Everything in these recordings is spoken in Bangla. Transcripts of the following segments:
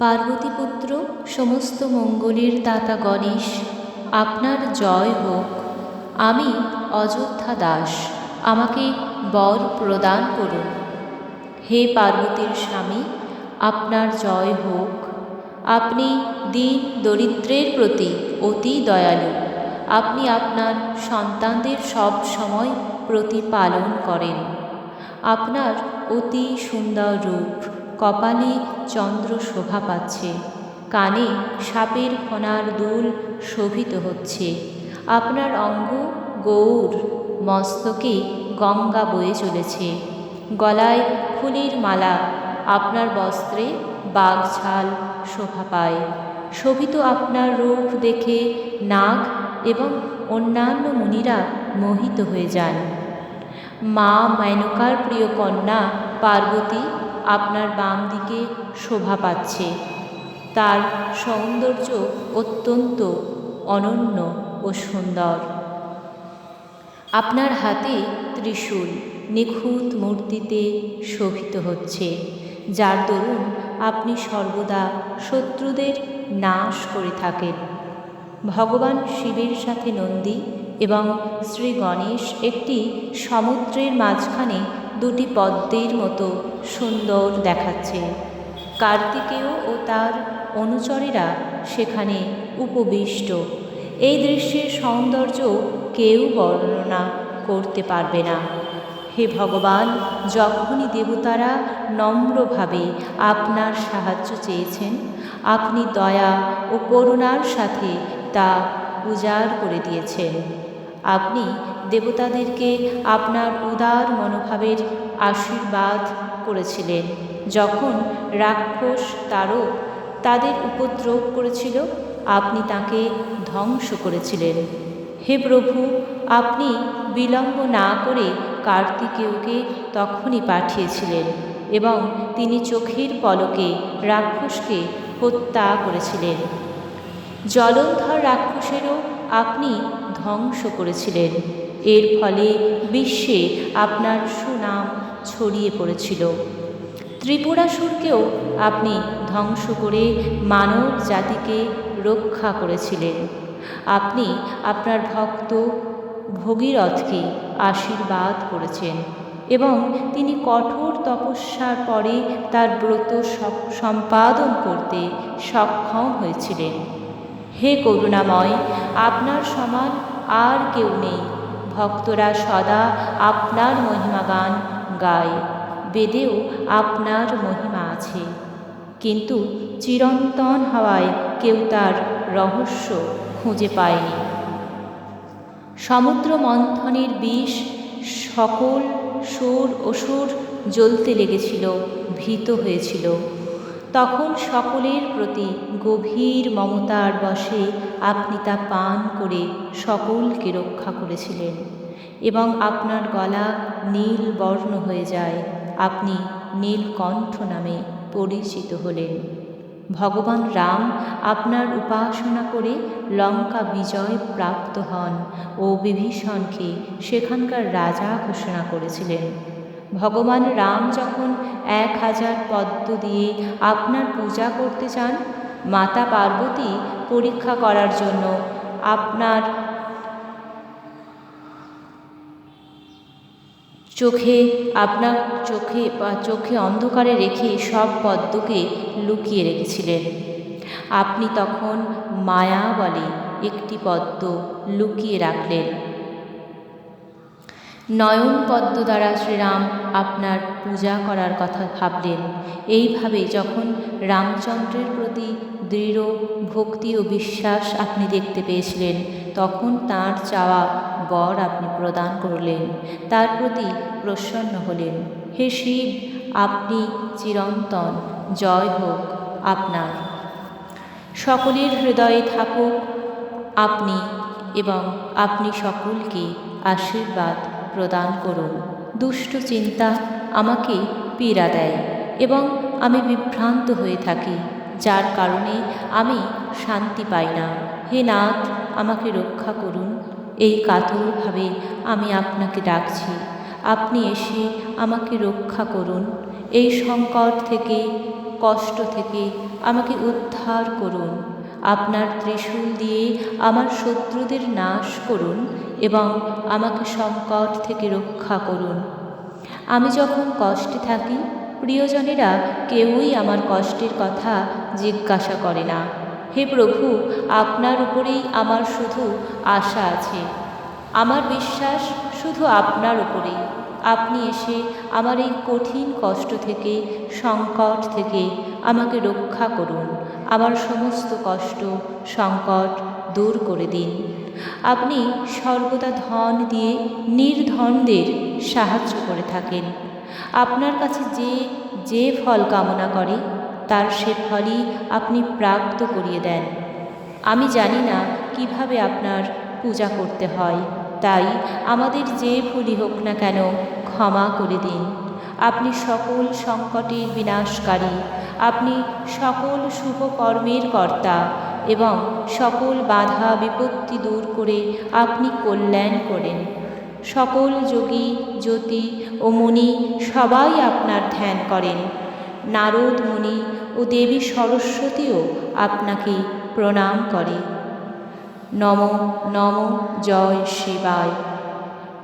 পার্বতীপুত্র সমস্ত মঙ্গলের দাতা গণেশ, আপনার জয় হোক। আমি অযোধ্যা দাস, আমাকে বর প্রদান করুন। হে পার্বতীর স্বামী, আপনার জয় হোক। আপনি দীন দরিদ্রের প্রতি অতি দয়ালু। আপনি আপনার সন্তানদের সব সময় প্রতিপালন করেন। আপনার অতি সুন্দর রূপ, কপালে চন্দ্র শোভা পাচ্ছে, কানে সাপের ফণার দুল শোভিত হচ্ছে। আপনার অঙ্গ গৌর, মস্তকে গঙ্গা বয়ে চলেছে, গলায় ফুলের মালা, আপনার বস্ত্রে বাঘঝাল শোভা পায়। শোভিত আপনার রূপ দেখে নাগ এবং অন্যান্য মুনিরা মোহিত হয়ে যান। মা মেনকার প্রিয় কন্যা পার্বতী আপনার বাম দিকে শোভা পাচ্ছে। তার সৌন্দর্য অত্যন্ত অনন্য ও সুন্দর। আপনার হাতে ত্রিশূল নিখুঁত মূর্তিতে শোভিত হচ্ছে, যার দরুন আপনি সর্বদা শত্রুদের নাশ করে থাকেন। ভগবান শিবের সাথে নন্দী এবং শ্রী গণেশ একটি সমুদ্রের মাঝখানে দুটি পদ্মের মতো সুন্দর দেখাচ্ছে। কার্তিকেয় ও তার অনুচরেরা সেখানে উপবিষ্ট। এই দৃশ্যের সৌন্দর্য কেউ বর্ণনা করতে পারবে না। হে ভগবান, যখনই দেবতারা নম্রভাবে আপনার সাহায্য চেয়েছেন, আপনি দয়া ও করুণার সাথে তা উজাড় করে দিয়েছেন। আপনি দেবতাদেরকে আপনার উদার মনোভাবের আশীর্বাদ করেছিলেন। যখন রাক্ষস তারক তাদের উপদ্রব করেছিল, আপনি তাকে ধ্বংস করেছিলেন। হে প্রভু, আপনি বিলম্ব না করে কার্তিকেয়কে তখনই পাঠিয়েছিলেন এবং তিনি চোখের পলকে রাক্ষসকে হত্যা করেছিলেন। জলন্ধর রাক্ষসেরও আপনি ধ্বংস করেছিলেন। এর ফলে বিশ্বে আপনার সুনাম ছড়িয়ে পড়েছিল। ত্রিপুরাসুরকেও আপনি ধ্বংস করে মানব জাতিকে রক্ষা করেছিলেন। আপনি আপনার ভক্ত ভগীরথকে আশীর্বাদ করেছেন এবং তিনি কঠোর তপস্যার পরে তার ব্রত সম্পাদন করতে সক্ষম হয়েছিলেন। হে করুণাময়, আপনার সমান আর কেউ নেই। ভক্তরা সদা আপনার মহিমা গান গায়। বেদেও আপনার মহিমা আছে, কিন্তু চিরন্তন হওয়ায় কেউ তার রহস্য খুঁজে পায়নি। সমুদ্র মন্থনের বিষ সকল সুর অসুর জ্বলতে লেগেছিল, ভীত হয়েছিল। তখন সকলের প্রতি গভীর মমতার বশে আপনি তা পান করে সকলকে রক্ষা করেছিলেন এবং আপনার গলা নীল বর্ণ হয়ে যায়। আপনি নীলকণ্ঠ নামে পরিচিত হলেন। ভগবান রাম আপনার উপাসনা করে লঙ্কা বিজয় প্রাপ্ত হন ও বিভীষণকে সেখানকার রাজা ঘোষণা করেছিলেন। ভগবান রাম যখন 1000 পদ্ম দিয়ে আপনার পূজা করতে চান, মাতা পার্বতী পরীক্ষা করার জন্য আপনার চোখে অন্ধকারে রেখে সব পদ্মকে লুকিয়ে রেখেছিলেন। আপনি তখন মায়া বলে একটি পদ্ম লুকিয়ে রাখলেন। নয়ন পদ্ম দ্বারা শ্রীরাম আপনার পূজা করার কথা ভাবলেন। এইভাবে যখন রামচন্দ্রের প্রতি দৃঢ় ভক্তি ও বিশ্বাস আপনি দেখতে পেয়েছিলেন, তখন তাঁর চাওয়া বর আপনি প্রদান করলেন, তার প্রতি প্রসন্ন হলেন। হে শিব, আপনি চিরন্তন, জয় হোক আপনার। সকলের হৃদয়ে থাকুক আপনি এবং আপনি সকলকে আশীর্বাদ প্রদান করুন। দুষ্ট চিন্তা আমাকে পীড়া দেয় এবং আমি বিভ্রান্ত হয়ে থাকি, যার কারণে আমি শান্তি পাই না। হে নাথ, আমাকে রক্ষা করুন। এই কাতরভাবে আমি আপনাকে ডাকছি, আপনি এসে আমাকে রক্ষা করুন। এই সংকট থেকে কষ্ট থেকে আমাকে উদ্ধার করুন। আপনার ত্রিশূল দিয়ে আমার শত্রুদের নাশ করুন এবং আমাকে সংকট থেকে রক্ষা করুন। আমি যখন কষ্টে থাকি, প্রিয়জনেরা কেউই আমার কষ্টের কথা জিজ্ঞাসা করে না। হে প্রভু, আপনার উপরেই আমার শুধু আশা আছে। আমার বিশ্বাস শুধু আপনার উপরেই। আপনি এসে আমার এই কঠিন কষ্ট থেকে, সংকট থেকে আমাকে রক্ষা করুন। আমার সমস্ত কষ্ট, সংকট দূর করে দিন। আপনি সর্বদা ধন দিয়ে নির্ধনদের সাহায্য করে থাকেন। আপনার কাছে যে ফল কামনা করে তার সে ফলই আপনি প্রাপ্ত করিয়ে দেন। আমি জানি না কিভাবে আপনার পূজা করতে হয়, তাই আমাদের যে ভুলই হোক না কেন ক্ষমা করে দিন। আপনি সকল সংকটের বিনাশকারী, আপনি সকল শুভ কর্মের কর্তা এবং সকল বাধা বিপত্তি দূর করে আপনি কল্যাণ করেন। সকল যোগী, জ্যোতি ও মুনি সবাই আপনার ধ্যান করেন। নারদ মুনি ও দেবী সরস্বতীও আপনাকে প্রণাম করে। নম নম জয় শিবায়।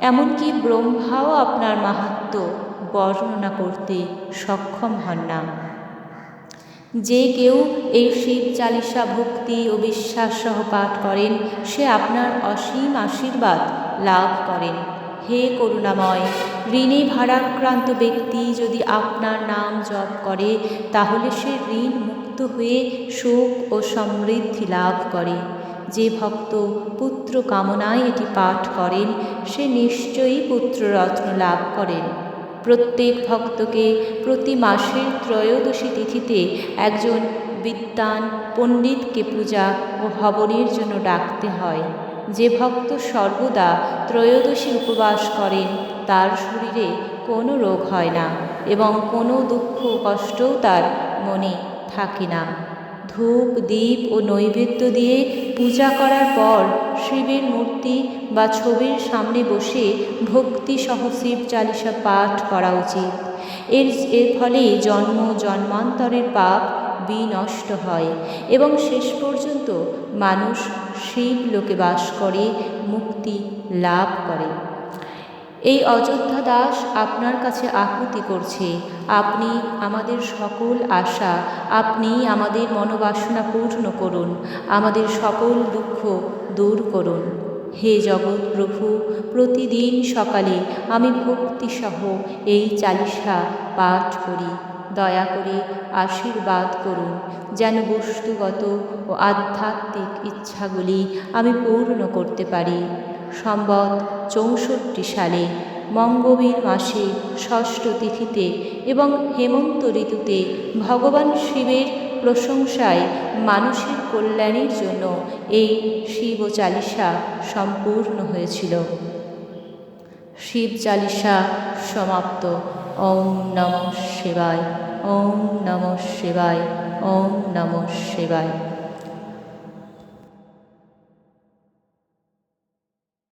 এমনকি ব্রহ্মাও আপনার মাহাত্ম্য বর্ণনা করতে সক্ষম হন না। যে কেউ এই শিব চালিসা ভক্তি ও বিশ্বাস সহ পাঠ করেন, সে আপনার অসীম আশীর্বাদ লাভ করেন। হে করুণাময়, ঋণে ভারাক্রান্ত ব্যক্তি যদি আপনার নাম জপ করে, তাহলে সে ঋণ মুক্ত হয়ে সুখ ও সমৃদ্ধি লাভ করে। যে ভক্ত পুত্র কামনায় এটি পাঠ করেন, সে নিশ্চয়ই পুত্ররত্ন লাভ করেন। প্রত্যেক ভক্তকে প্রতি মাসের ত্রয়োদশী তিথিতে একজন বিদ্বান পণ্ডিতকে পূজা ও হবনের জন্য ডাকতে হয়। যে ভক্ত সর্বদা ত্রয়োদশী উপবাস করেন, তার শরীরে কোনো রোগ হয় না এবং কোনো দুঃখ কষ্টও তার মনে থাকে না। ধূপ, দীপ ও নৈবেদ্য দিয়ে পূজা করার পর শিবের মূর্তি বা ছবির সামনে বসে ভক্তিসহ শিব চালিসা পাঠ করা উচিত। এর ফলে জন্ম জন্মান্তরের পাপ বিনষ্ট হয় এবং শেষ পর্যন্ত মানুষ শিব লোকে বাস করে, মুক্তি লাভ করে। এই অযোধ্যা দাস আপনার কাছে আকুতি করছে। আপনি আমাদের সকল আশা, আপনি আমাদের মনোবাসনা পূর্ণ করুন, আমাদের সকল দুঃখ দূর করুন। হে জগৎ প্রভু, প্রতিদিন সকালে আমি ভক্তিসহ এই চালিসা পাঠ করি। দয়া করে আশীর্বাদ করুন যেন বস্তুগত ও আধ্যাত্মিক ইচ্ছাগুলি আমি পূর্ণ করতে পারি। সম্বত 64 সালে মঙ্গবীর মাসে ষষ্ঠ তিথিতে এবং হেমন্ত ঋতুতে ভগবান শিবের প্রশংসায় মানুষের কল্যাণের জন্য এই শিব চালিসা সম্পূর্ণ হয়েছিল। শিব চালিসা সমাপ্ত। ওম নমঃ শিবায়। ওম নমঃ শিবায়। ওম নমঃ শিবায়।